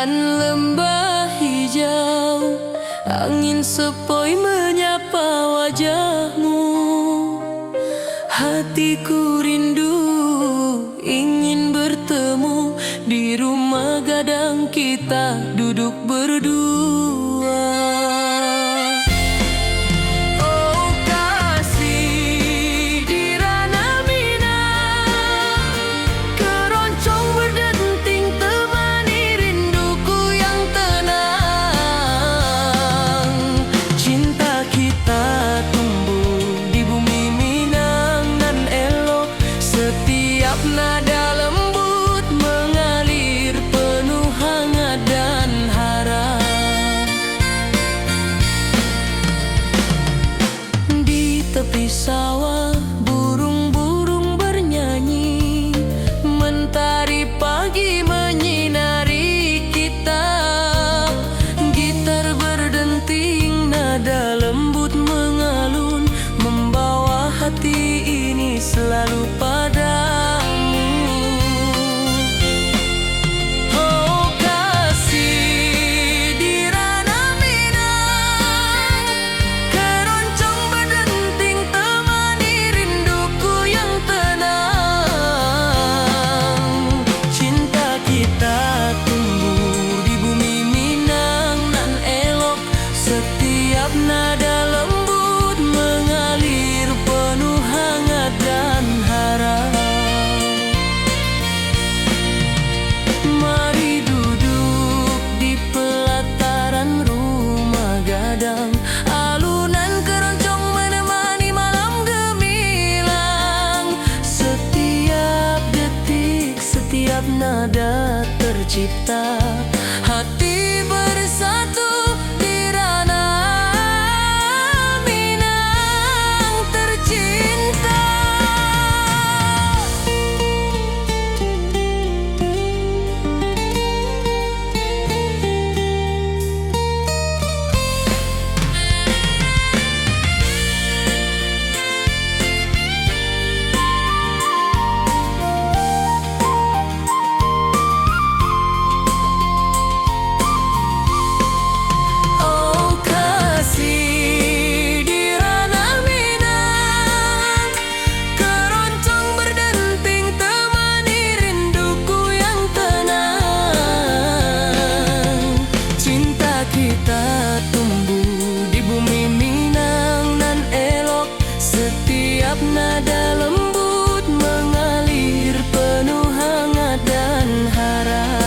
Bagaikan lembah hijau, angin sepoi menyapa wajahmu. Hatiku rindu ingin bertemu di rumah gadang kita duduk berdua. Oh kasih di ranah Minang, keroncong berdenting temani rinduku yang tenang. Cinta kita tumbuh di bumi Minang nan elok, setiap nada lembut mengalir penuh hangat dan harap. Di tepi sawah burung-burung bernyanyi, mentari pagi menyinari kita. Gitar berdenting, nada lembut mengalun, membawa hati ini selalu padamu. Oh kasih di ranah Minang, keroncong berdenting temani rinduku yang tenang. Cinta kita tumbuh di bumi Minang nan elok, setiap nada lembut mengalir penuh hangat dan harap. Mari duduk di pelataran rumah gadang, alunan keroncong menemani malam gemilang. Setiap detik, setiap nada tercipta, hati bersatu di ranah Minang tercinta. Oh kasih di ranah Minang, keroncong berdenting temani rinduku yang tenang. Cinta kita tumbuh di bumi Minang nan elok, setiap nada lembut mengalir penuh hangat dan harap.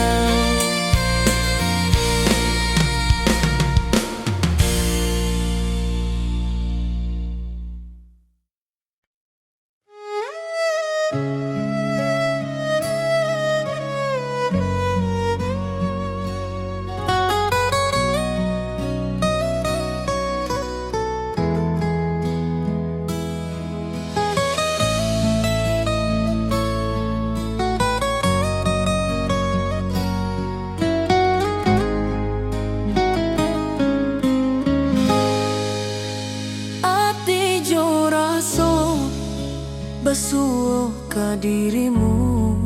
Ati jo raso basuh ka dirimu,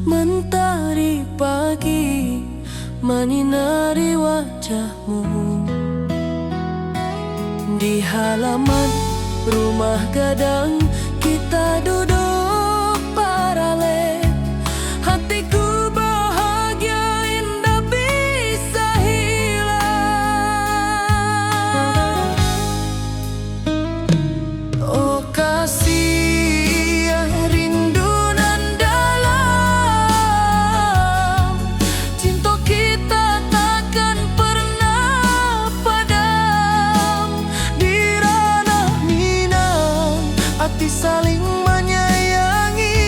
mentari pagi menyinari wajahmu. Di halaman rumah gadang kita duduk paralel, hatiku bahagia indah bisa hilang. Oh kasih yang rindu nan dalam, cinta kita takkan pernah padam. Di ranah Minang hati saling menyayangi,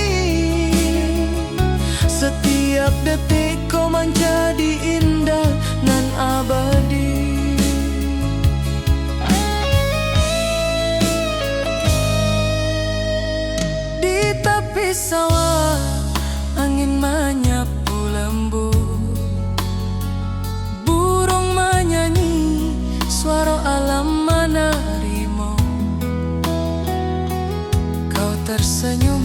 setiap detik kau menjadi indah nan abadi. Di tepi sawah angin menyapu lembut, burung menyanyi, suara alam menarimu. Kau tersenyum,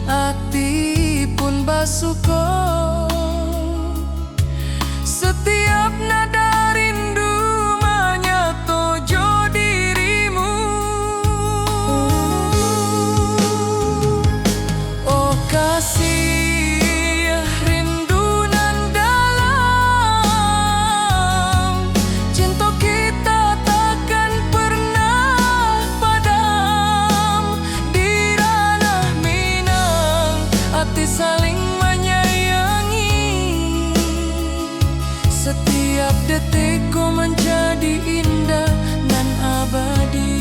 hati pun basuh. detikku menjadi indah dan abadi.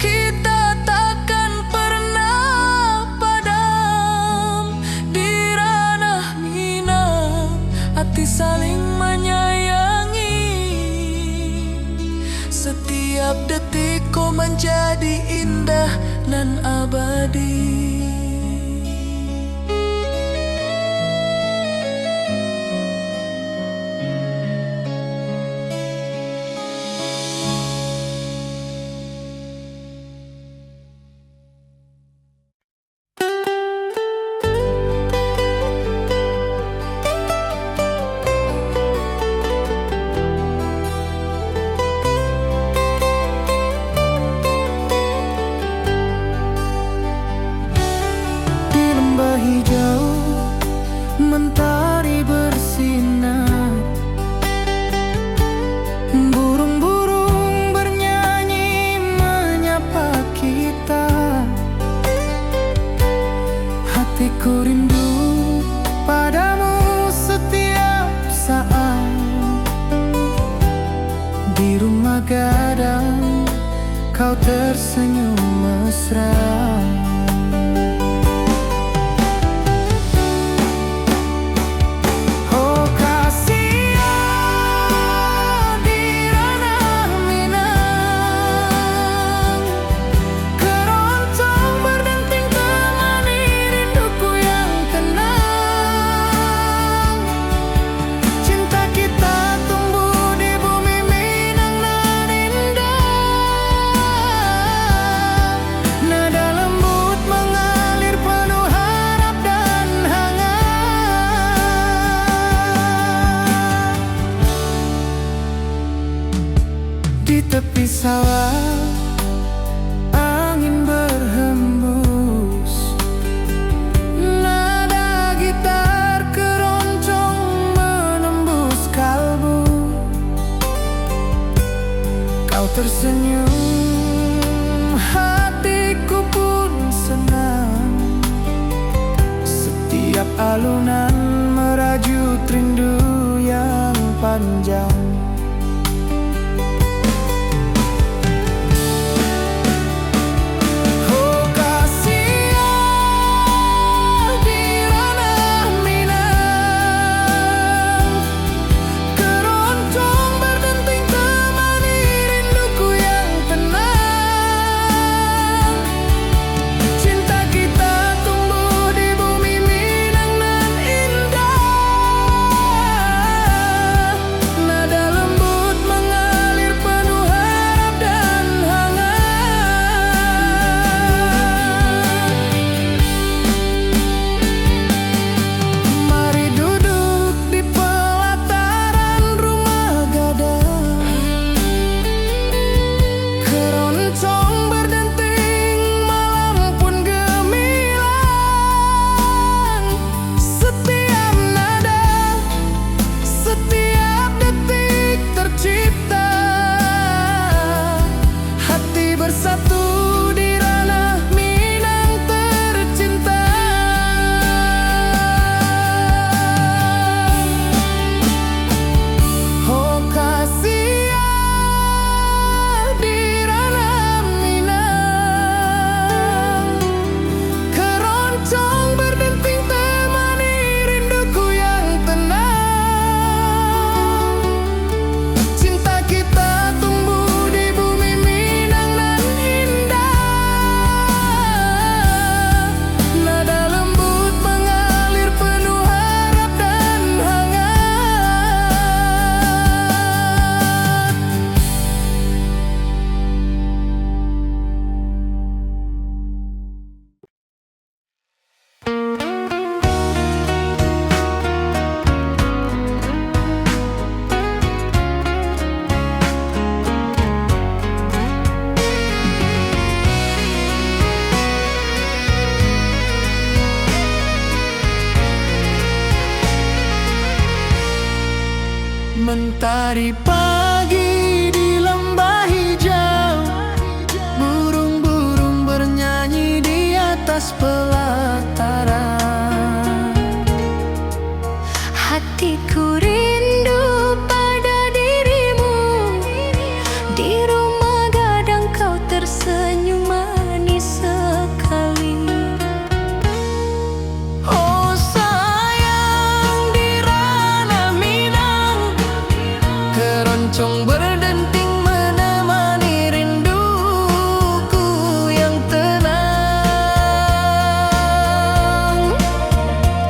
Kita takkan pernah padam di ranah Minang, hati saling menyayangi. Setiap detikku menjadi indah dan abadi. Hijau mentari bersinar, burung-burung bernyanyi menyapa kita. Hatiku rindu padamu setiap saat. Di rumah gadang kau tersenyum mesra. Di tepi sawah angin berhembus, nada gitar keroncong menembus kalbu. Kau tersenyum, hatiku pun senang. Setiap alunan merajut rindu yang panjang. Nada Tari pagi di lembah hijau, burung-burung bernyanyi di atas pelataran. Hatiku rindu pada dirimu, di rumah gadang kau tersenyum manis sekali. Oh sayang, di ranah Minang, keroncong berdenting menemani rinduku yang tenang.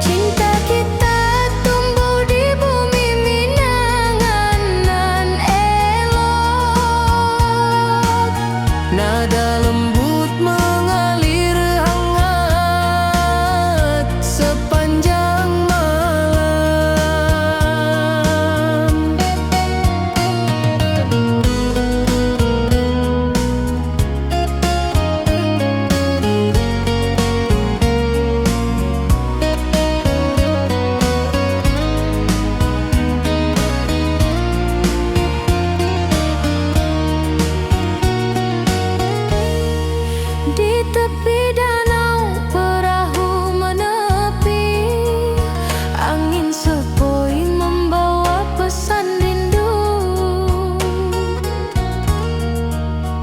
Cinta kita tumbuh di bumi Minang nan elok. Nada lembut mengalir hangat sepanjang malam. Di tepi danau perahu menepi, angin sepoi membawa pesan rindu.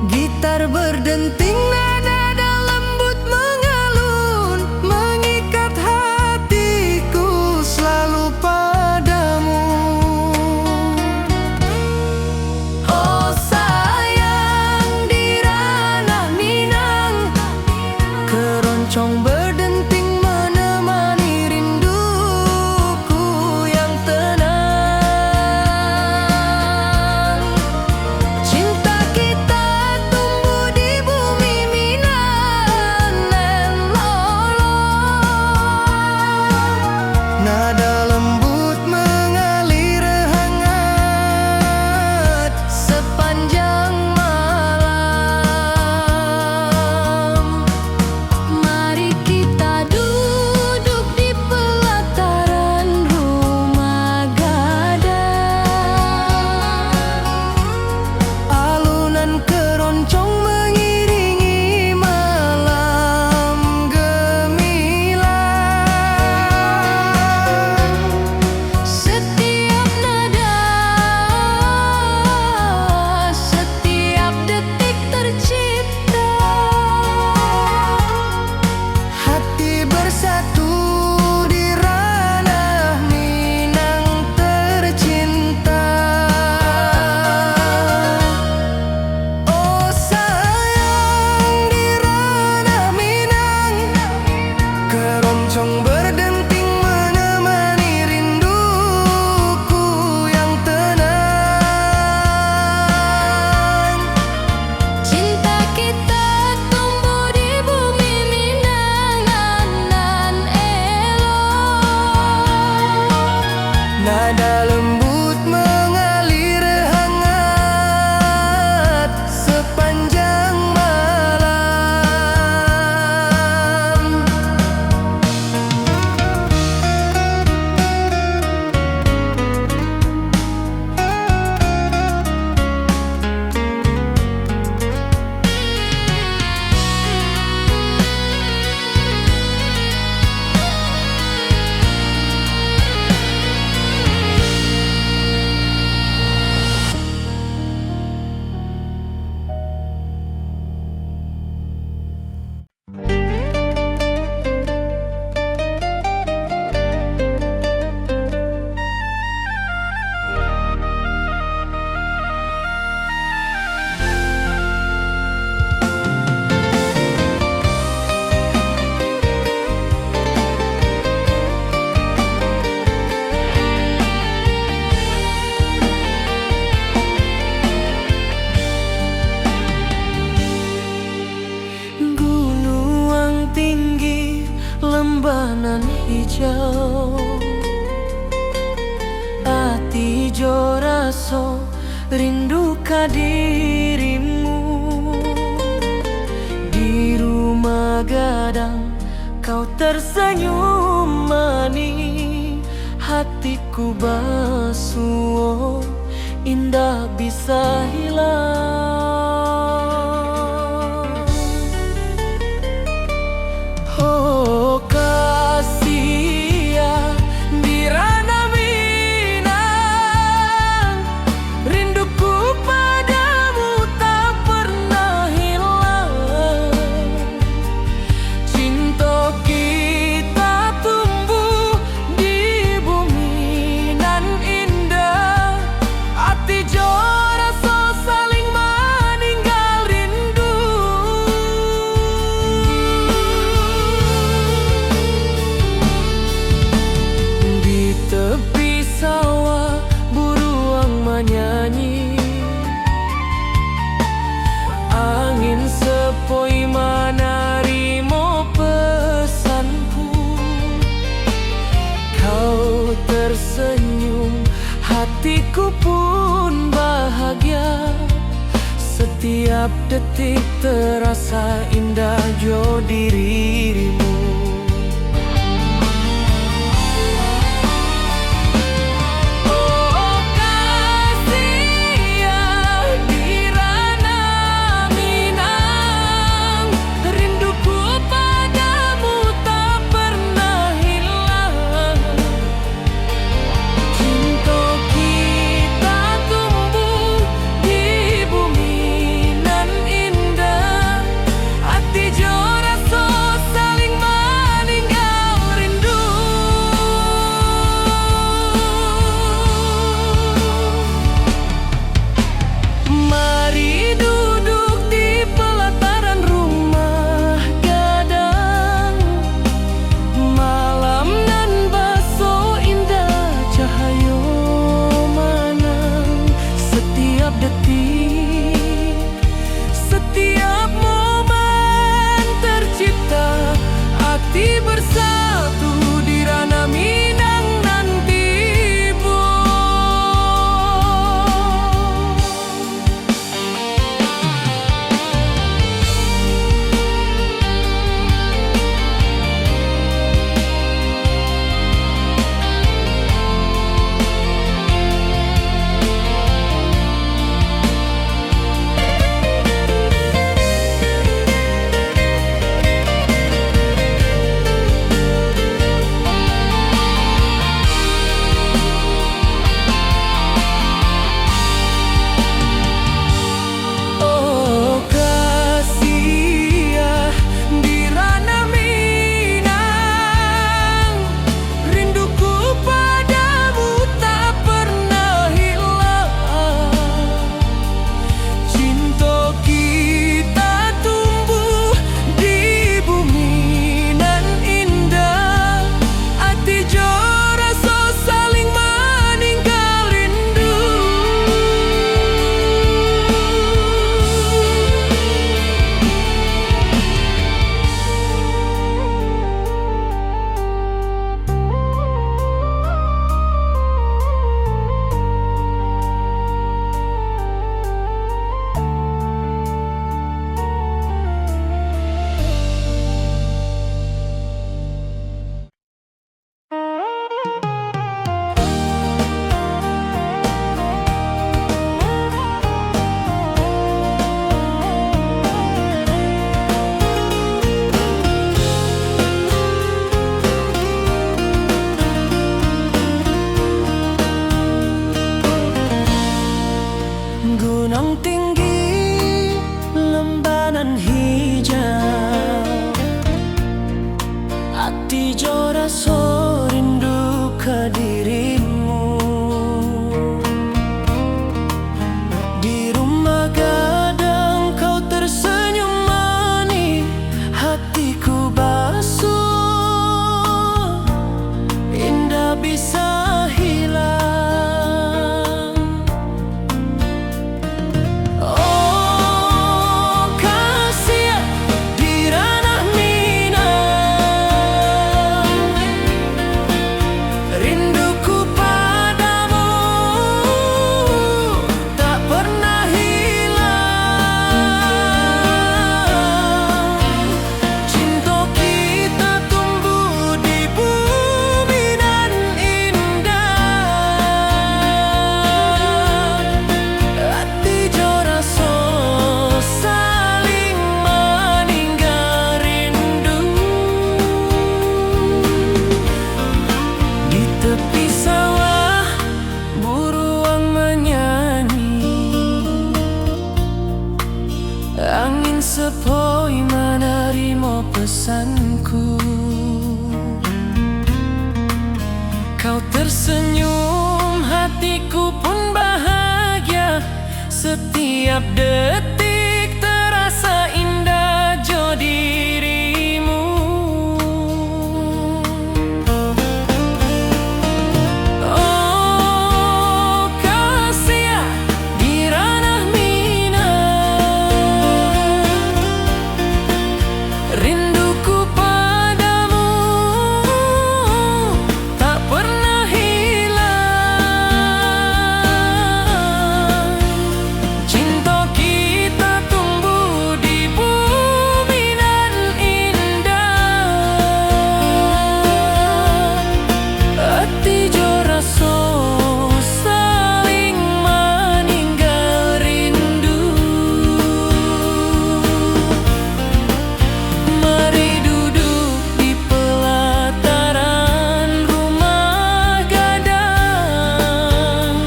Gitar berdenting, nada lembut mengalun, mengikat hatiku selalu padamu. Oh sayang, di ranah Minang, keroncong berdenting menemani rinduku yang tenang. Cinta kita tumbuh di bumi Minang nan lolong. Nada lembut mengalir hangat sepanjang malam. Mari kita duduk di pelataran rumah gadang. Alunan keroncong mengiringi malam gemilang. Setiap nada, setiap detik tercipta. Hati bersatu di ranah Minang tercinta. Oh sayang, di ranah Minang, keroncong berdenting menemani rinduku yang tenang. Cinta kita tumbuh di bumi Minang nan elok. Nada lembut mengalir hangat sepanjang malam. Gunung tinggi, lembanan hijau, ati jo raso rindu ka dirimu. Di rumah gadang kau tersenyum manis, hatiku basuh indah bisa hilang. Oh kasih ya di Ranah Minang, rinduku padamu tak pernah hilang. Cinta kita tumbuh di bumi nan indah, hati jo rasa saling meninggal rindu. Di tepi sawah buruang menyanyi, angin sepoi menarimo pesanku. Kau tersenyum, hatiku pun bahagia. Setiap detik terasa indah jo dirimu. Oh kasih ya di Ranah Minang, rinduku padamu tak pernah hilang. Cinta kita tumbuh di bumi nan indah, hati jo rasa saling Setiap detik terasa indah jo dirimu. Oh kasih di ranah minang, rinduku padamu tak pernah hilang. Cinta kita tumbuh di bumi nan indah. Hati jo rasa saling meninggal rindu. Mari duduk di pelataran rumah gadang,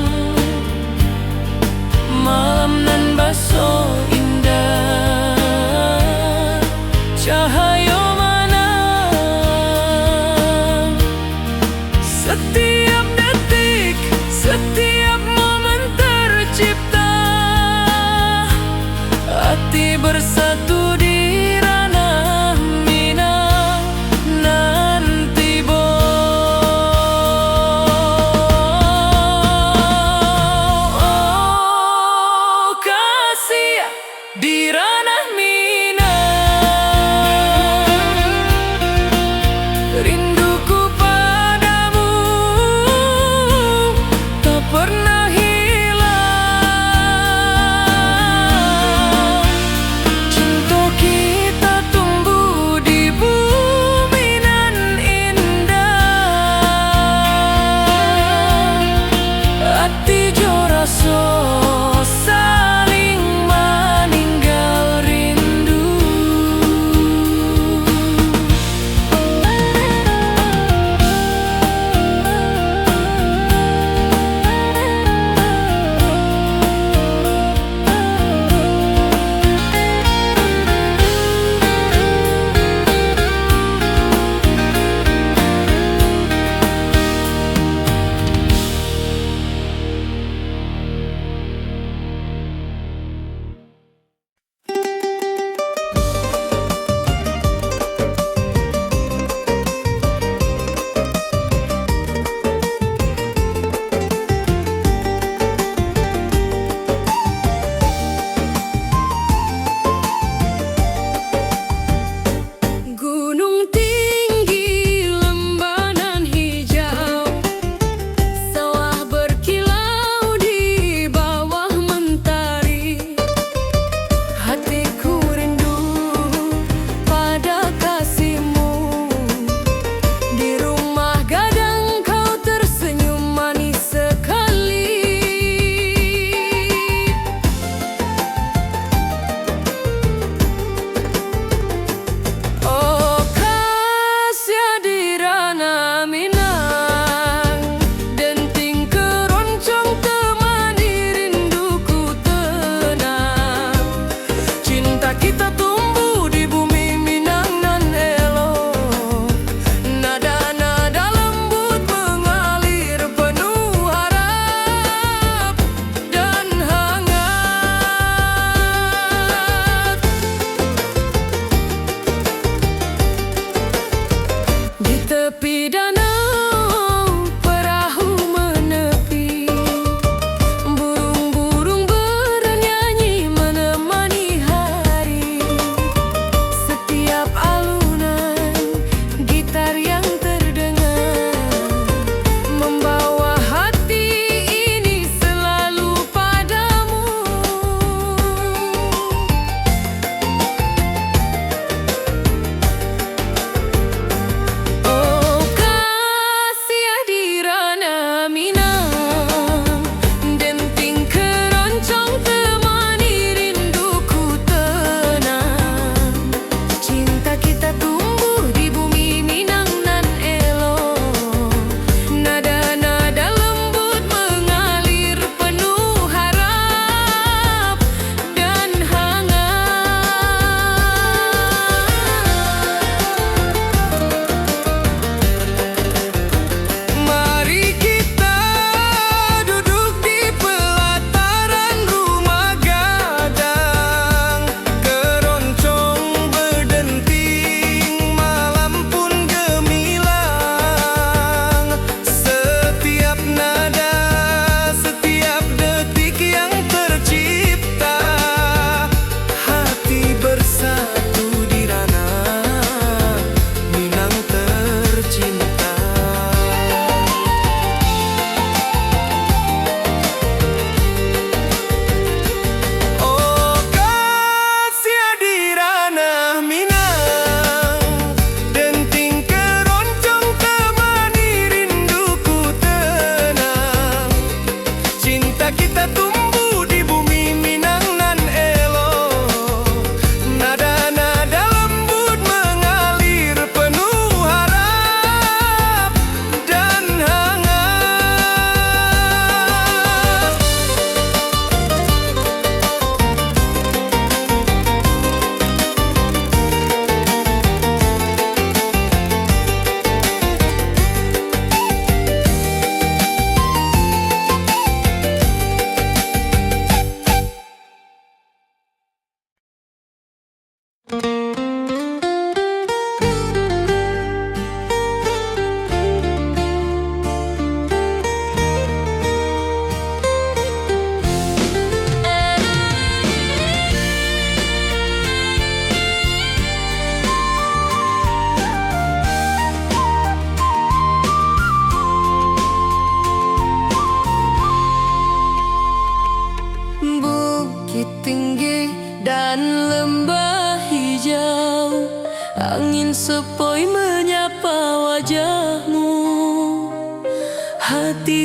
malam nan baso indah, cahaya manang. Setiap detik, setiap momen tercipta, hati bersatu di ranah minang nanti bo. Oh kasih di ranah minang, rinduku padamu tak pernah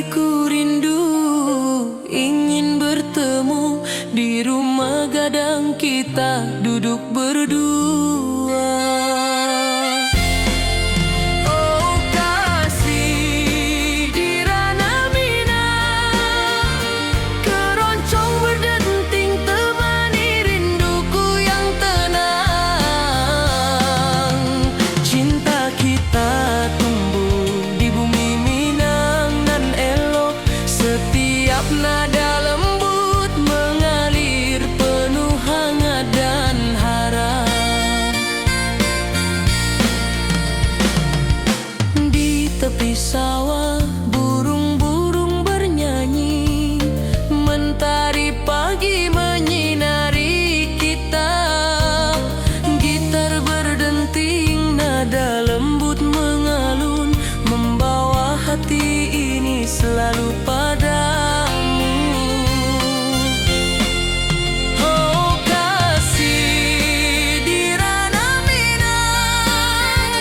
hatiku rindu ingin bertemu di rumah gadang kita duduk berdua. Oh kasih di ranah Minang, keroncong berdenting temani rinduku yang tenang. Cinta kita tumbuh di bumi Minang nan elok, setiap nada lembut mengalir penuh hangat dan harap. Di tepi sawah burung-burung bernyanyi, mentari pagi menyinari kita. Gitar berdenting, nada lembut mengalun, membawa hati ini selalu padamu. Oh kasih di ranah Minang,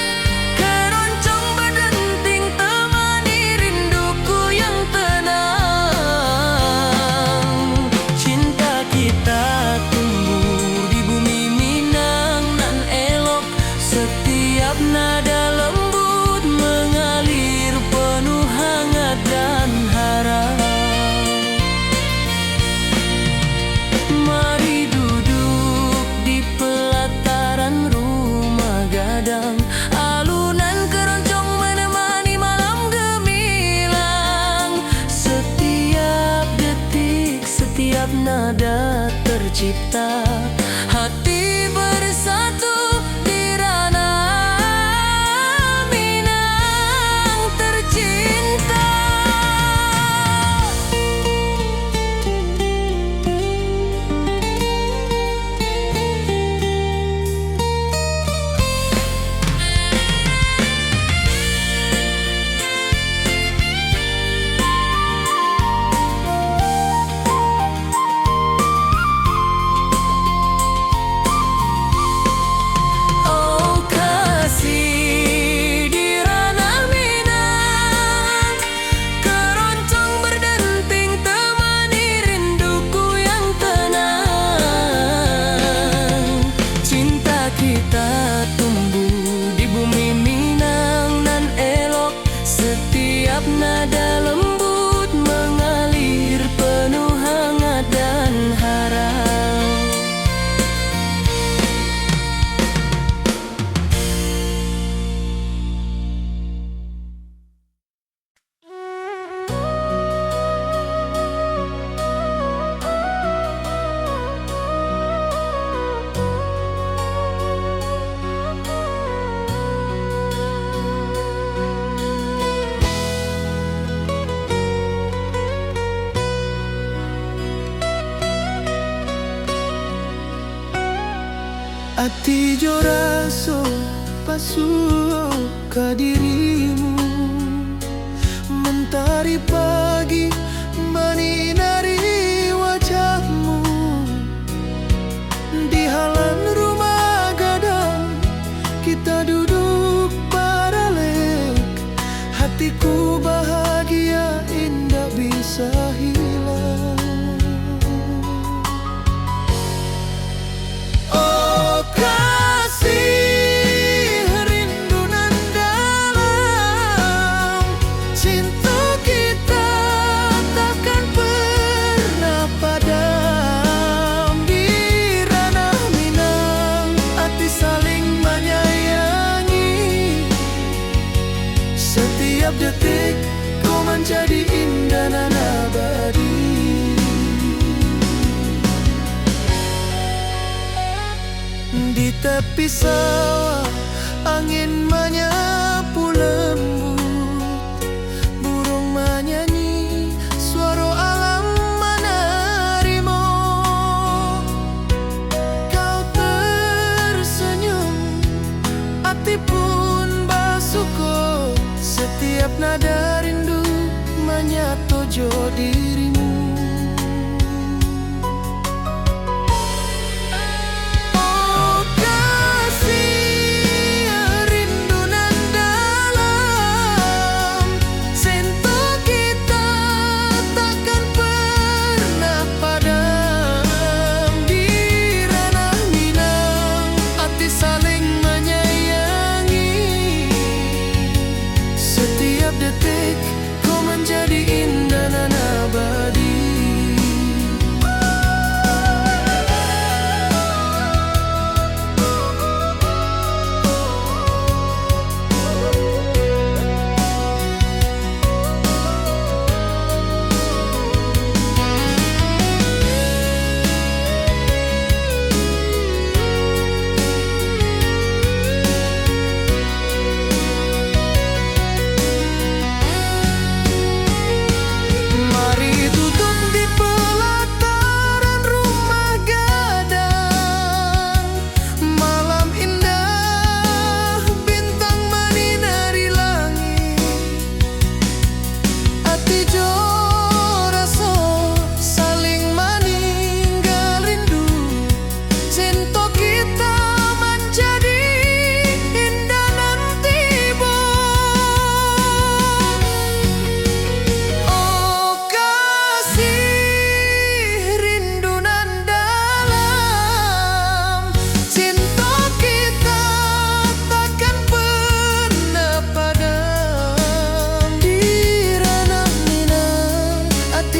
keroncong berdenting temani rinduku yang tenang. Cinta kita tumbuh di bumi Minang nan elok, setiap nada lembut mengalir penuh hangat dan harap. Mari duduk di pelataran rumah gadang, alunan keroncong menemani malam gemilang. Setiap detik, setiap nada tercipta, hati bersatu di ranah Minang tercinta. Oh kasih di ranah Minang, keroncong berdenting temani rinduku yang tenang. Cinta kita tumbuh di bumi Minang nan elok, setiap nada lembut mengalir penuh hangat dan harap. Ati jo raso pasuo ka dirimu, mentari pagi menyinari wajahmu. Di halan rumah gadang kita duduk paralek, hatiku bahagia indah bisa hilang. Oh kasih rindu nan dalam, cinta kita takkan pernah padam. Di ranah Minang hati saling menyayangi, setiap detik kau menjadi indah dan abadi. Di tepi sawah angin menyapu lembut, burung menyanyi, suara alam menarimo. Kau tersenyum, hati pun bersyukur, setiap nada rindu menyatu jo dirimu. Rindu nan dalam, cinta kita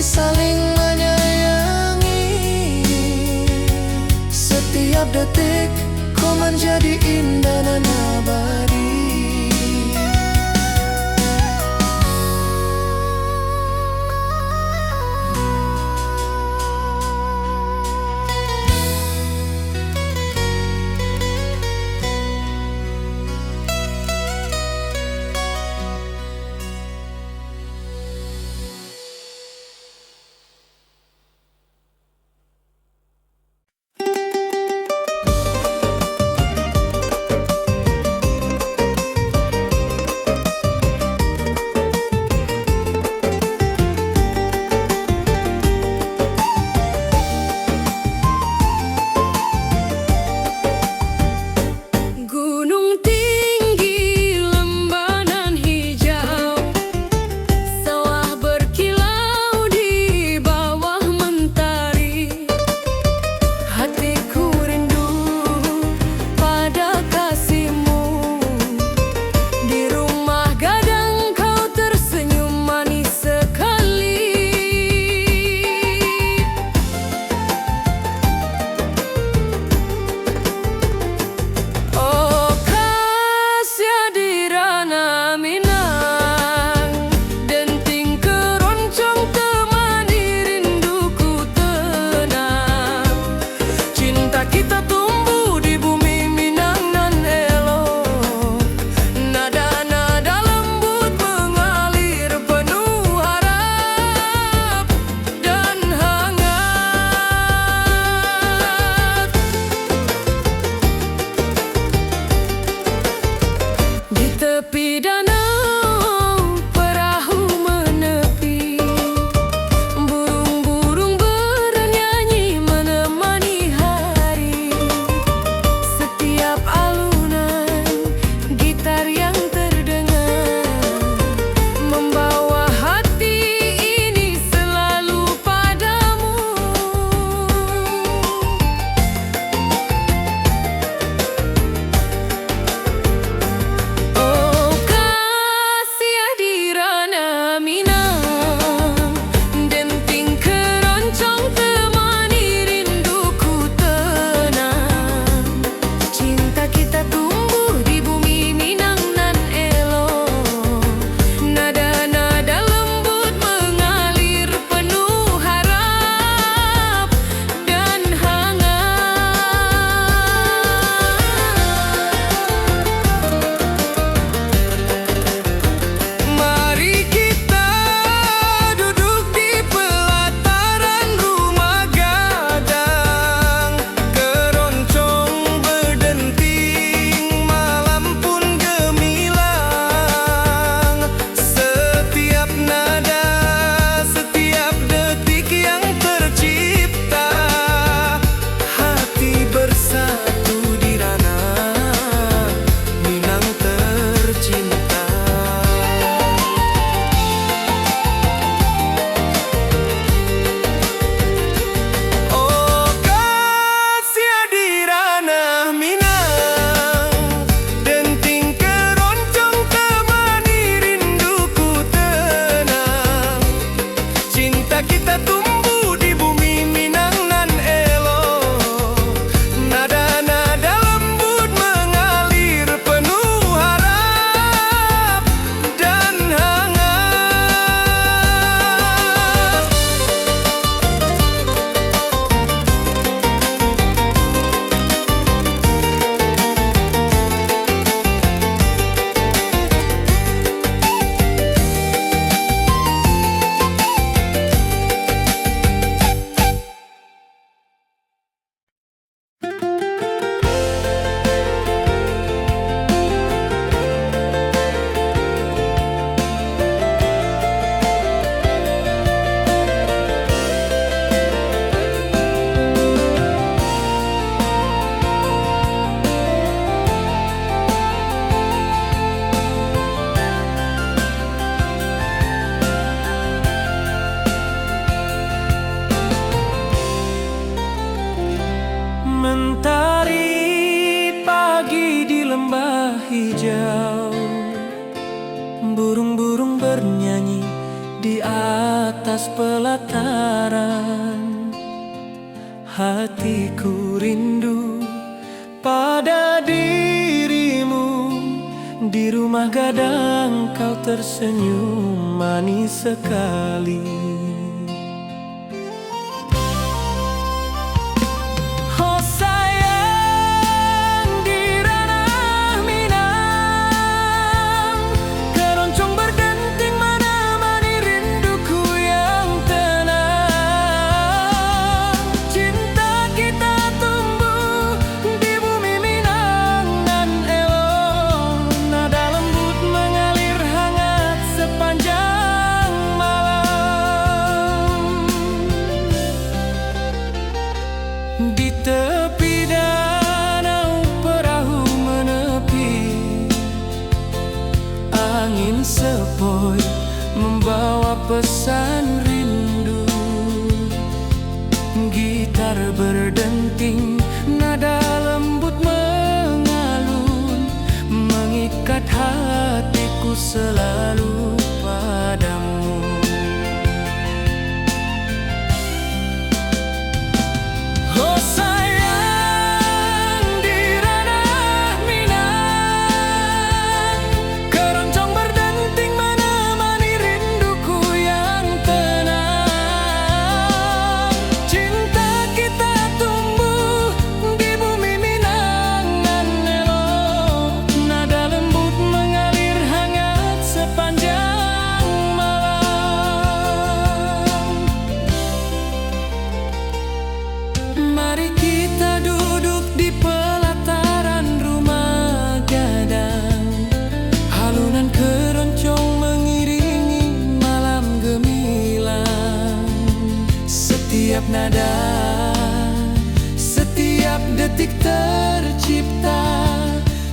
saling menyayangi. Setiap detik kau menjadi indah dan abadi. Gunung tinggi, lembah nan hijau, sawah berkilau di bawah mentari. Hatiku rindu pada kasihmu. Di rumah gadang kau tersenyum manis sekali. Oh kasih di ranah Minang, denting keroncong temani rinduku tenang. Cinta kita tumbuh di bumi Minang nan elok. Nada-nada lembut mengalir penuh harap dan hangat. Di tepi danau perahu menepi, burung-burung bernyanyi menemani hari. Setiap alunan gitar yang terdengar membawa hati ini selalu padamu. Oh kasih di ranah Minang, denting keroncong temani rinduku tenang. Cinta kita tumbuh di bumi Minang nan elok. Nada-nada lembut mengalir penuh harap dan hangat. Mari kita duduk di pelataran rumah gadang. Keroncong berdenting, malam pun gemilang. Setiap nada, setiap detik yang tercipta, hati bersatu di ranah Minang tercinta. Oh kasih di ranah Minang, denting keroncong temani rinduku tenang. Cinta kita tumbuh di bumi Minang nan elok. Nada-nada lembut mengalir penuh harap dan hangat. hijau, burung-burung bernyanyi di atas atas pelataran. Hatiku rindu pada dirimu. Di rumah gadang kau tersenyum manis sekali. Oh sayang, di ranah Minang, keroncong berdenting menemani rinduku yang tenang. Cinta kita tumbuh di bumi Minang nan elok. Nada lembut mengalir hangat sepanjang malam. Di tepi danau perahu menepi, angin sepoi membawa pesan rindu. Gitar berdenting, nada lembut mengalun, mengikat hatiku selalu padamu. Oh sayang, di ranah Minang, keroncong berdenting menemani rinduku yang tenang. Cinta kita tumbuh di bumi Minang nan elok. Nada lembut mengalir hangat sepanjang malam. Mari kita duduk di pelataran rumah gadang. Alunan keroncong mengiringi malam gemilang. Setiap nada, setiap detik tercipta.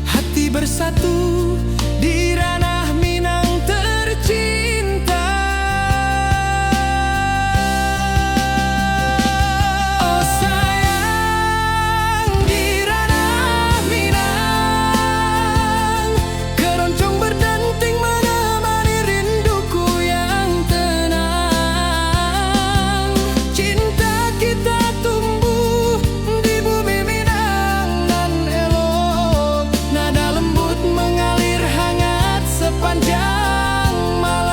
Hati bersatu di ranah Minang tercinta. Oh sayang, di ranah Minang, keroncong berdenting menemani rinduku yang tenang. Cinta kita tumbuh di bumi Minang nan elok. Nada lembut mengalir hangat sepanjang malam.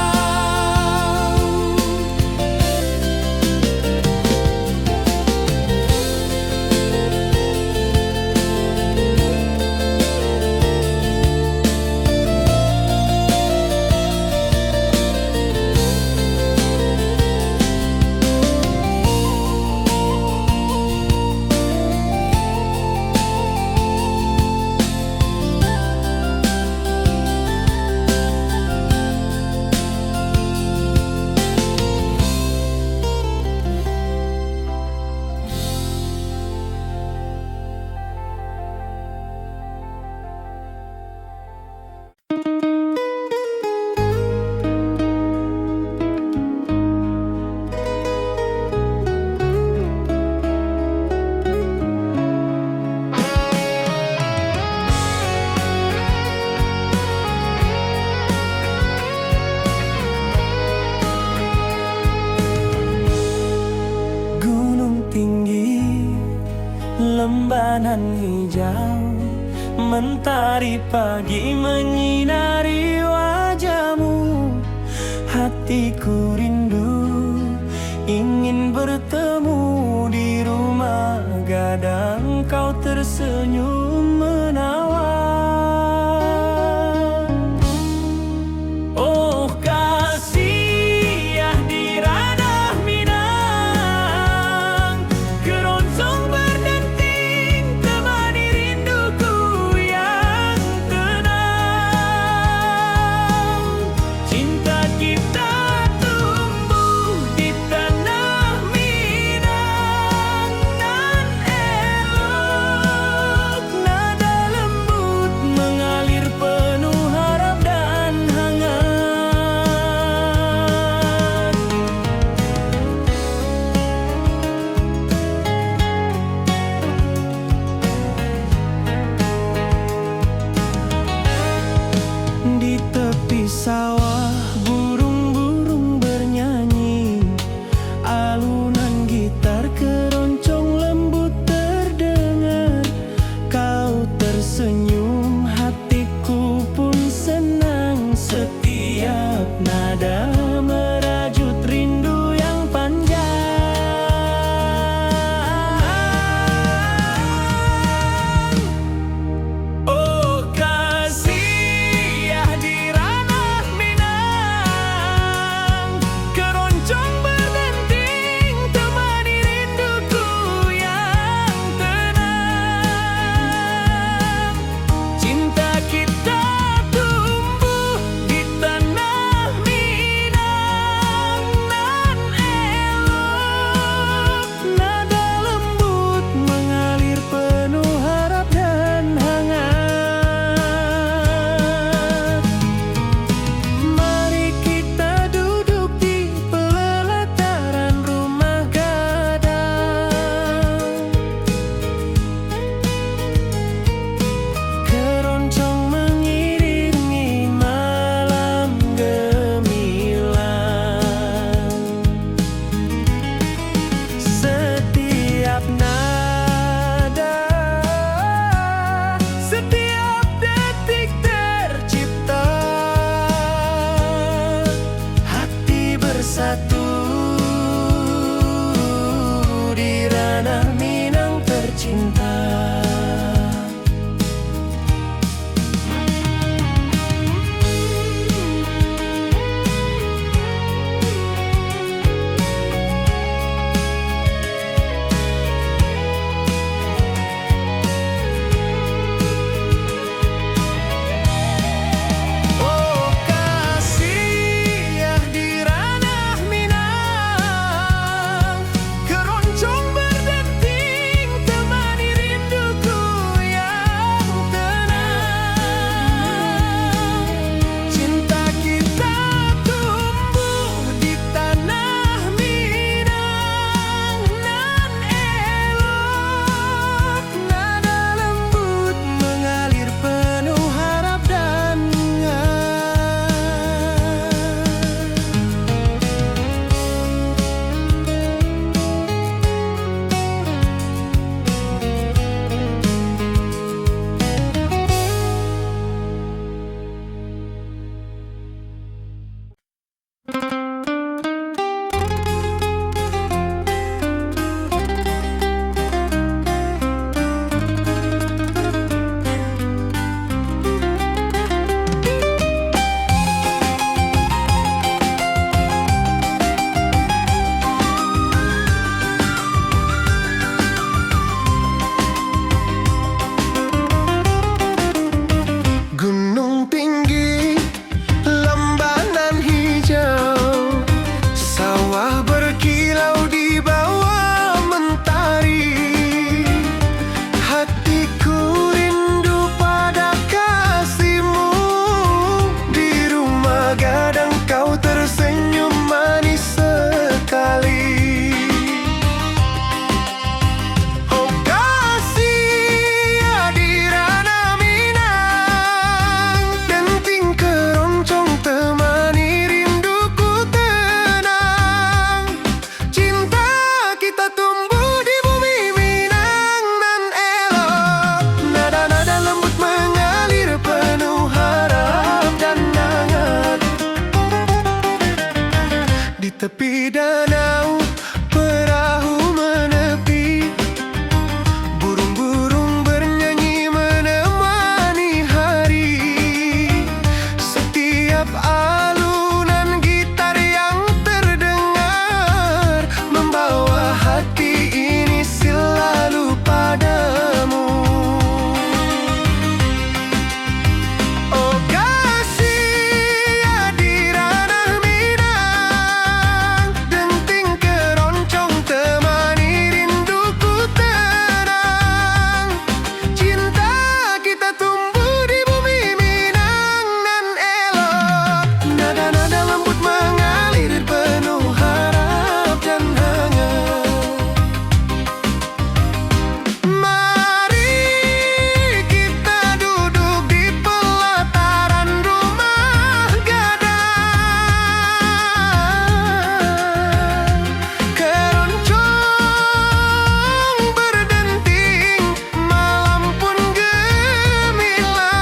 Gunung tinggi, lembanan hijau, mentari pagi menyinari wajahmu. Hatiku rindu ingin bertemu di rumah gadang. Kau tersenyum menawan. Oh kasih ya di ranah Minang, keroncong berdenting temani rinduku yang tenang. Cinta kita tumbuh di tanah Minang nan elok. danau, perahu menepi, burung-burung bernyanyi menemani hari. Setiap alunan gitar yang terdengar membawa hati ini selalu padamu. Oh kasih di ranah Minang, denting keroncong temani rinduku tenang. Cinta kita tumbuh di bumi Minang nan elok, nada-nada lembut mengalir penuh harap dan hangat. Mari kita duduk di pelataran rumah gadang. Keroncong berdenting, malam pun gemilang.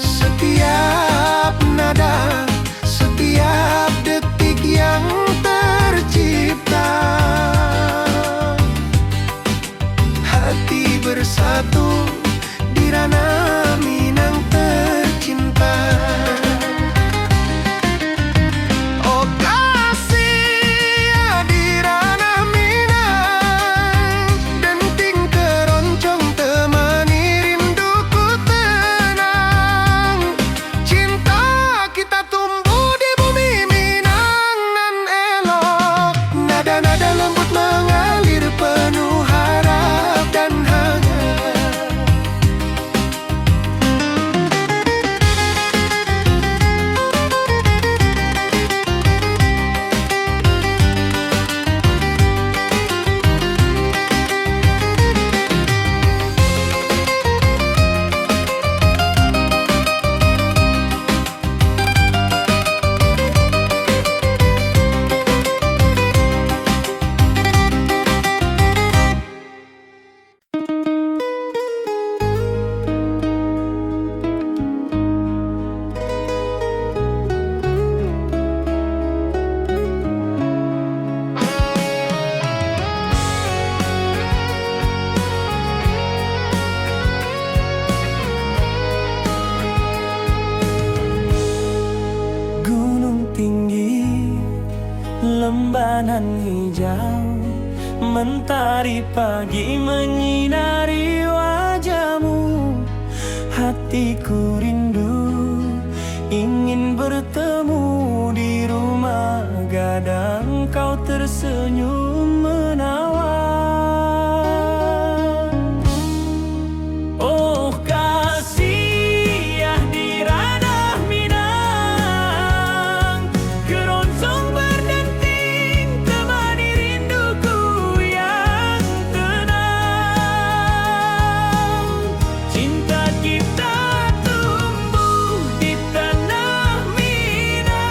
Setiap nada, setiap detik yang tercipta, hati bersatu di ranah Minang tercinta. Oh kasih di ranah Minang, denting keroncong temani rinduku tenang. Cinta kita tumbuh di bumi Minang nan elok, nada-nada lembut mengalir penuh harap dan hangat. Gunung tinggi, lembanan hijau, mentari pagi menyinari wajahmu. Hatiku rindu, ingin bertemu di rumah gadang. Kau tersenyum menawan. Oh kasih di ranah Minang, keroncong berdenting temani rinduku yang tenang. Cinta kita tumbuh di tanah Minang.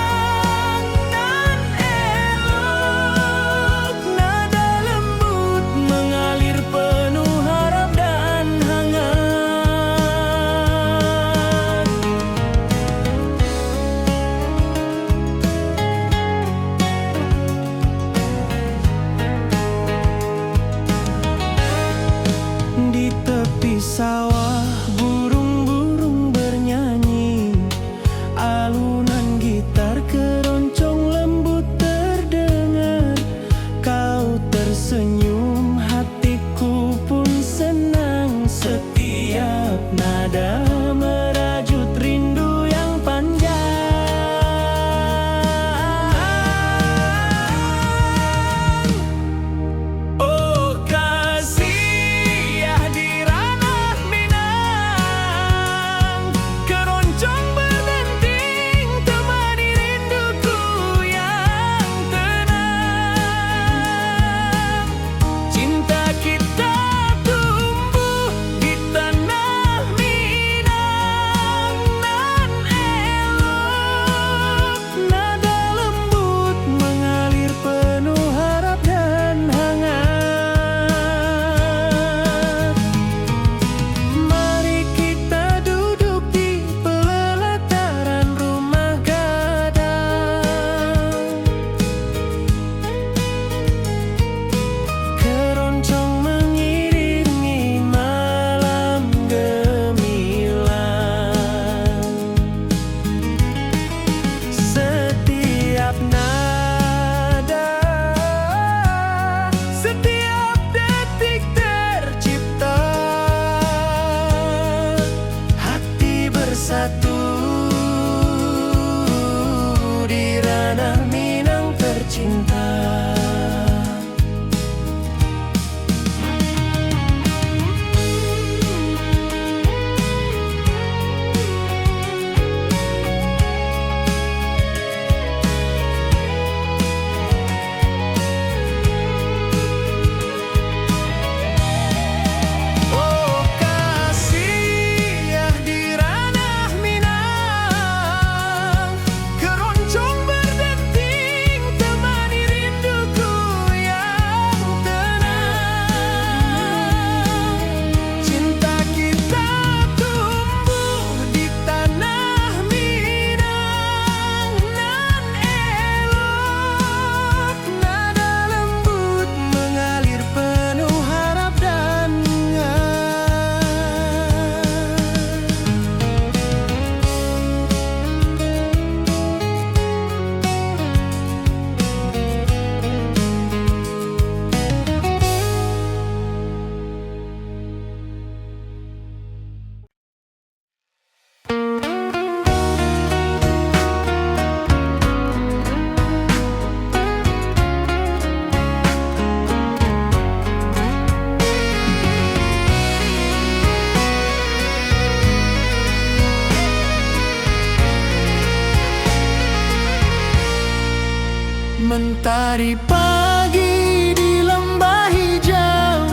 Mentari pagi di lembah hijau,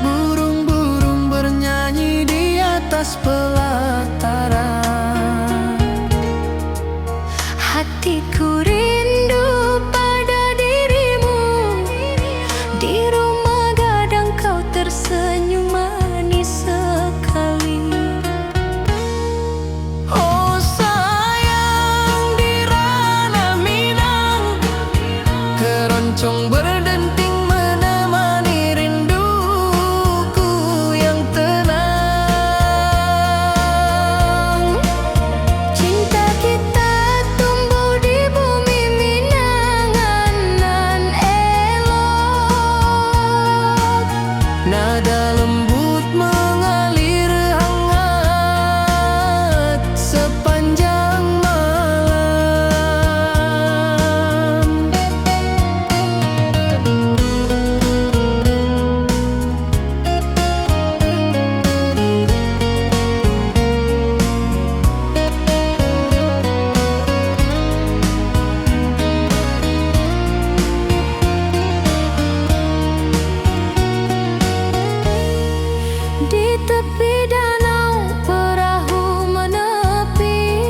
burung-burung bernyanyi di atas pelataran. Hatiku rindu pada dirimu, di rumah gadang kau tersenyum manis sekali. Oh sayang, di ranah Minang, keroncong berdenting menemani rinduku yang tenang. Cinta kita tumbuh di bumi Minangan nan elok. Nada lembut mengalir hangat sepanjang malam. Di tepi danau perahu menepi,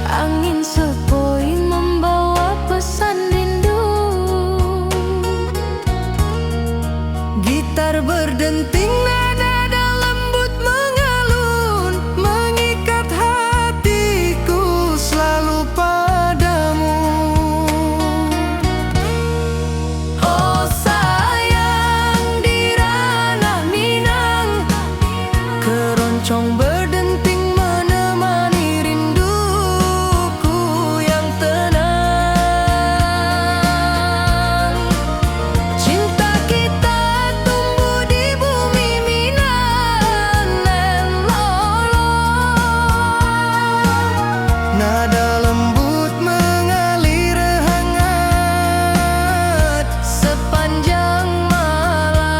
angin sepoi membawa pesan rindu. Gitar berdenting, nada lembut mengalun, mengikat hatiku selalu padamu. Oh sayang, di ranah Minang, keroncong berdenting menemani rinduku yang tenang. Cinta kita tumbuh di bumi Minang nan lolong. Nada lembut mengalir hangat sepanjang malam.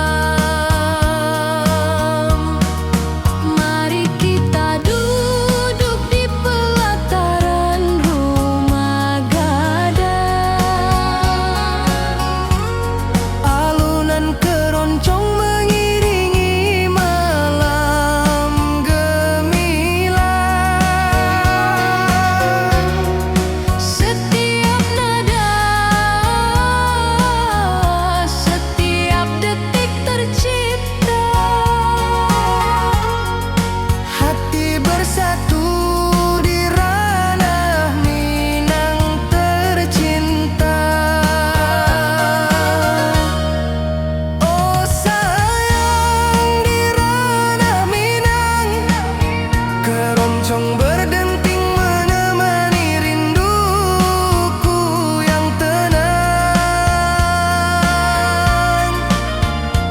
Mari kita duduk di pelataran rumah gadang. Alunan keroncong mengiringi malam gemilang. Setiap nada, setiap detik tercipta. Hati bersatu di ranah Minang tercinta. Oh sayang, di ranah Minang, keroncong berdenting menemani rinduku yang tenang.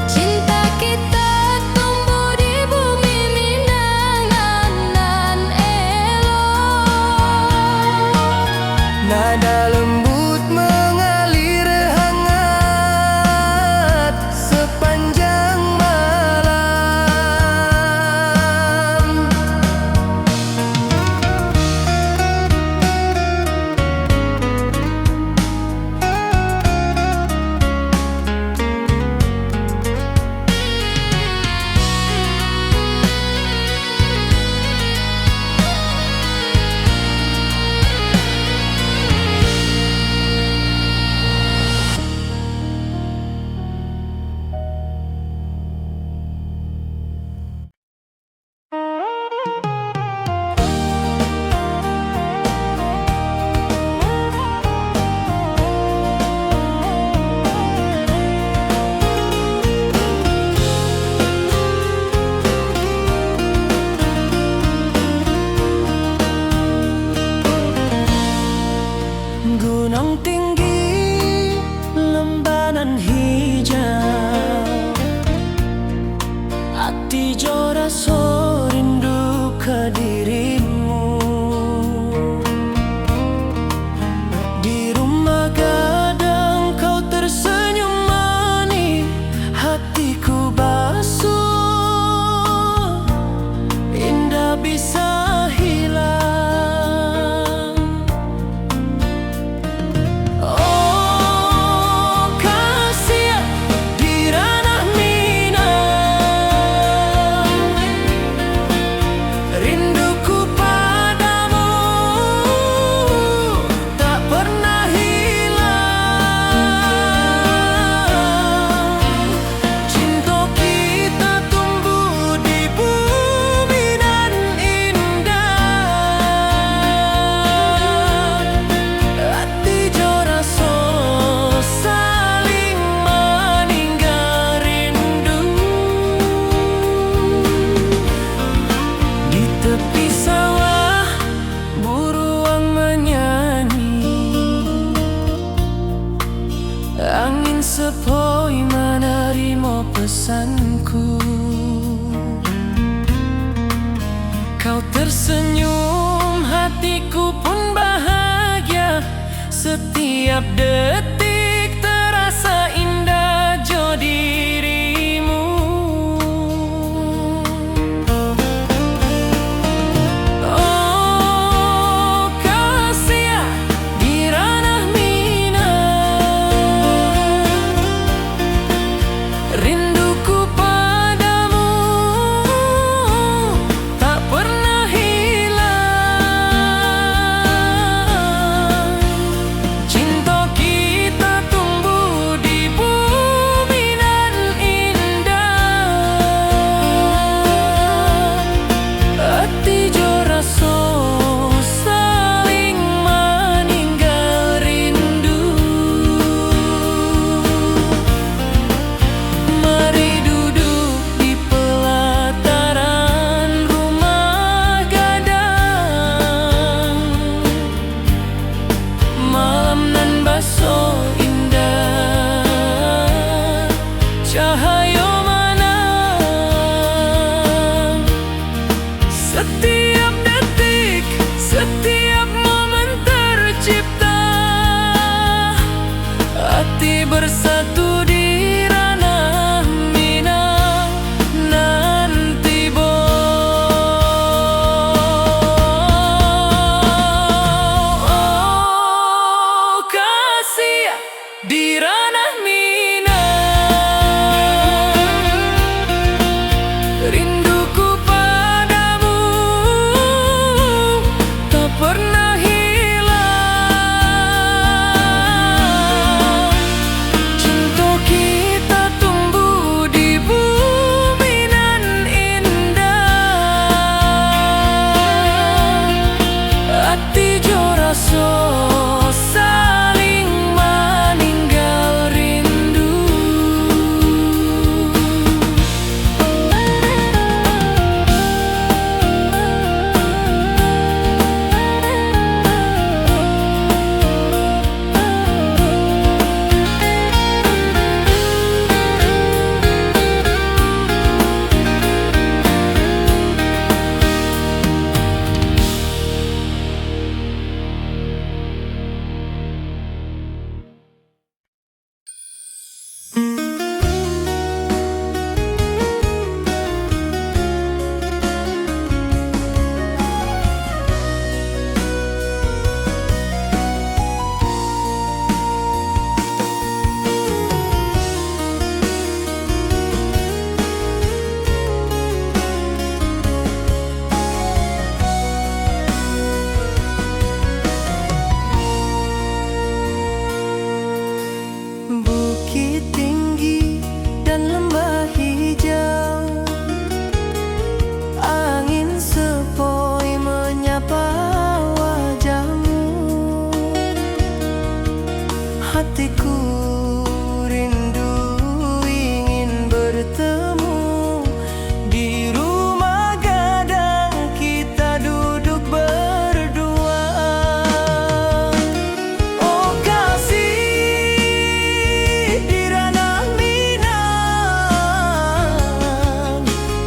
Cinta kita tumbuh di bumi Minangan nan elok. Nada lembut mengalir hangat sepanjang malam. Gunung tinggi, lembanan hijau, hati jora so rindu ke dirimu. Di rumah gadang kau tersenyum manis, hatiku basuh, indah bisa hilang. Oh pesanku. Kau tersenyum, hatiku pun bahagia. Setiap detik terasa indah jo dirimu. Oh kasih di ranah minang, rinduku padamu tak pernah hilang. Cinta kita tumbuh di bumi nan indah. Hati jo rasa saling meninggal rindu. Mari duduk di pelataran rumah gadang. Malam nan baso indah, cahaya manang. Setiap detik, setiap momen tercipta. Hati bersatu di ranah minang nanti bo. Oh kasih di ranah minang, rinduku padamu tak pernah hilang. Cinta kita tumbuh di bumi nan indah. Hati jo rasa saling meninggal rindu. Bukit tinggi dan lembah hijau, angin sepoi menyapa wajahmu. Hatiku rindu ingin bertemu di rumah gadang, kita duduk berdua. Oh kasih di ranah minang,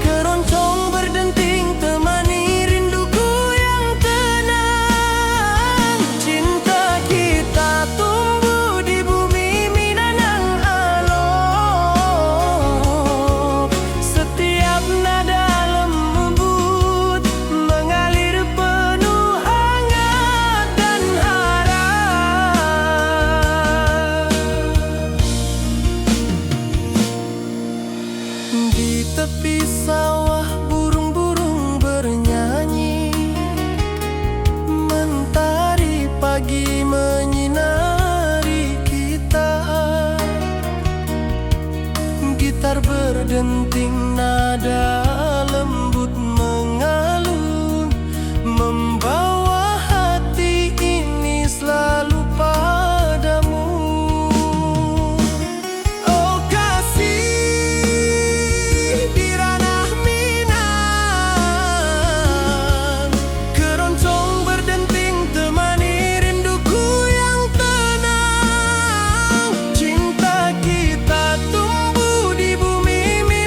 keroncong berdenting temani rinduku yang tenang. Cinta kita tumbuh di bumi Minang alok. Setiap nada lembut mengalir penuh hangat dan harap. Di tepi sawah burung-burung bernyanyi, mentari pagi menyinari kita. Gitar berdenting nada lembut mengalun, membawa hati ini selalu padamu. Oh kasih di ranah minang, keroncong berdenting temani rinduku yang tenang. Cinta kita tumbuh di bumi Minang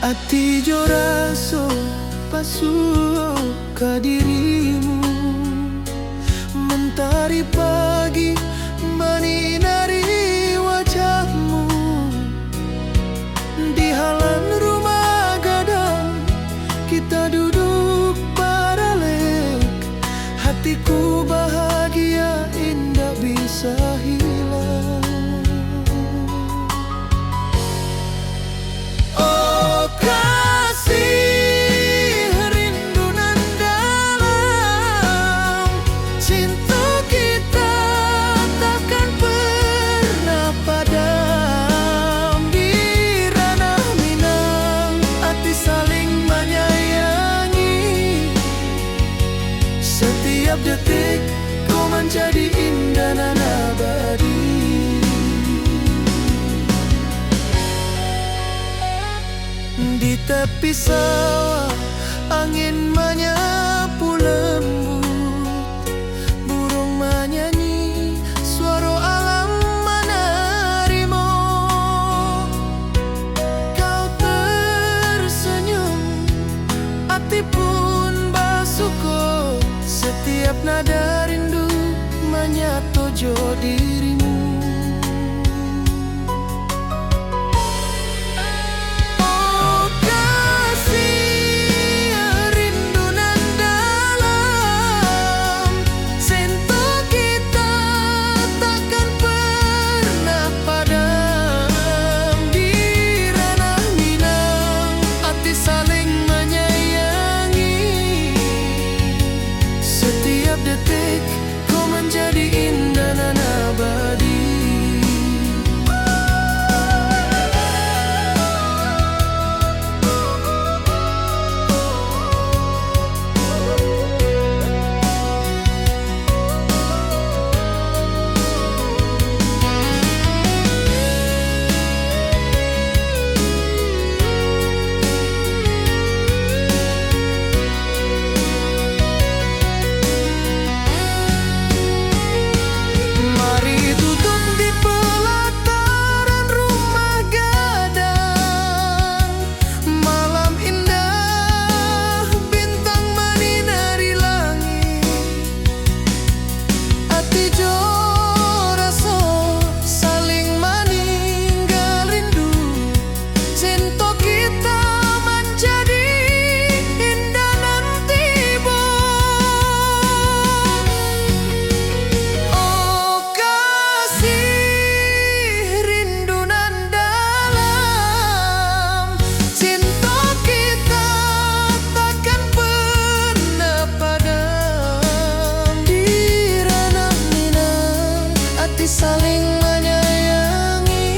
Ati jo raso pasuo ka dirimu, mentari pagi menyinari wajahmu. Di halaman rumah gadang kita duduk paralel, hatiku bahagia indah bisa hilang. Oh kasih rindu nan dalam, cinta kita takkan pernah padam. Di ranah Minang hati saling menyayangi, setiap detik kau menjadi indah dan abadi. Di tepi sawah angin menyapu lembut, burung menyanyi, suara alam menerima. Kau tersenyum, hati pun bersyukur, setiap nada rindu menyatu jo dirimu. Oh kasih rindu nan dalam, cinta kita takkan pernah padam. Di ranah Minang hati saling menyayangi, setiap detik kau menjadi indah dan abadi. Mari duduk di pelataran rumah gadang, malam indah bintang menyinari langit. Hati jo rasa saling meninggal rindu, cinta kita menjadi indah nan tiba. Oh kasih rindu nan dalam, cinta kita takkan pernah padam. Di ranah Minang hati saling menyayangi,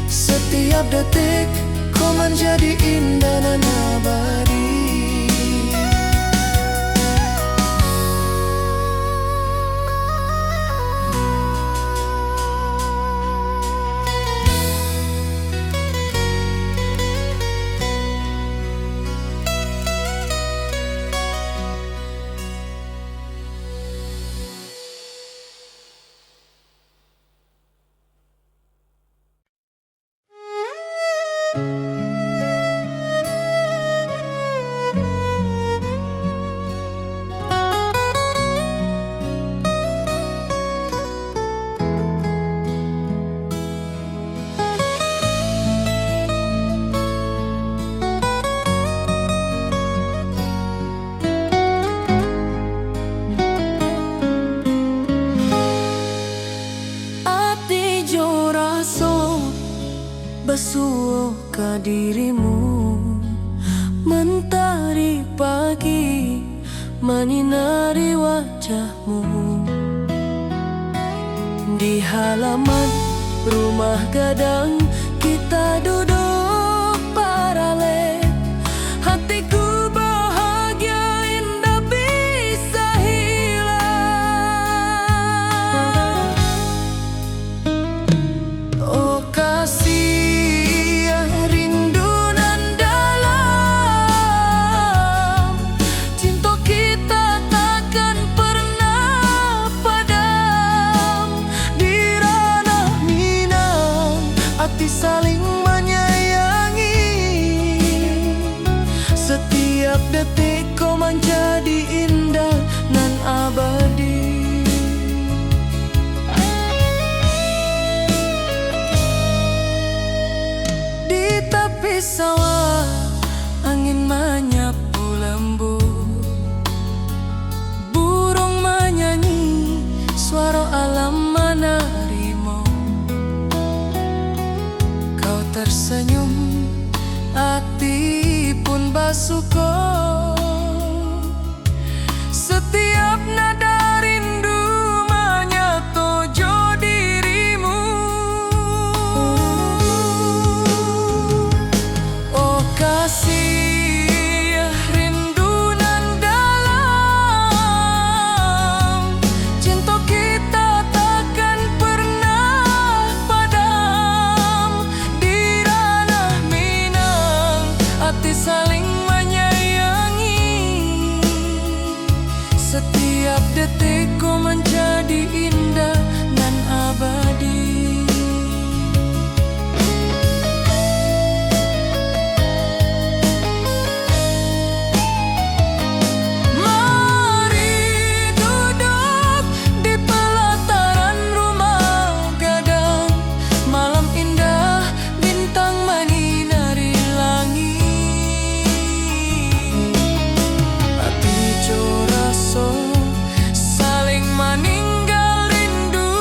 setiap detik kau menjadi indah dan abadi. Ati jo raso basuh ka dirimu, mentari pagi menyinari wajahmu. Di halaman rumah gadang kita duduk paralel, hatiku bahagia indah bisa hilang. Oh kasih rindu nan dalam, cinta kita takkan pernah padam. Di ranah Minang hati di sawah, angin menyapu lembut, burung menyanyi, suara alam menerimu. Kau tersenyum, hati pun bersyukur. Setiap nada rindu menyatu dirimu. Oh kasih rindu nan dalam, cinta kita takkan pernah padam. Di ranah Minang, hati saling menyayangi. Setiap detikku menjadi indah dan abadi. Mari duduk di pelataran rumah gadang, malam indah bintang menyinari langit. Hati joraso saling meninggal rindu,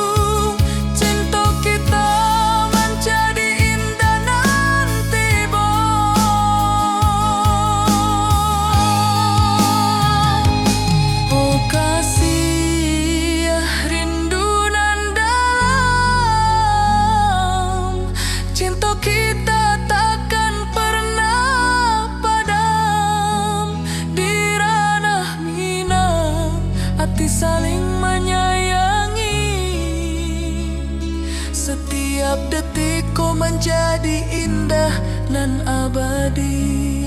cinta kita menjadi indah nanti bo. Oh kasih rindu nan dalam, cinta kita takkan pernah padam. Di ranah Minang, hati saling menyayangi. Setiap detikku menjadi indah dan abadi.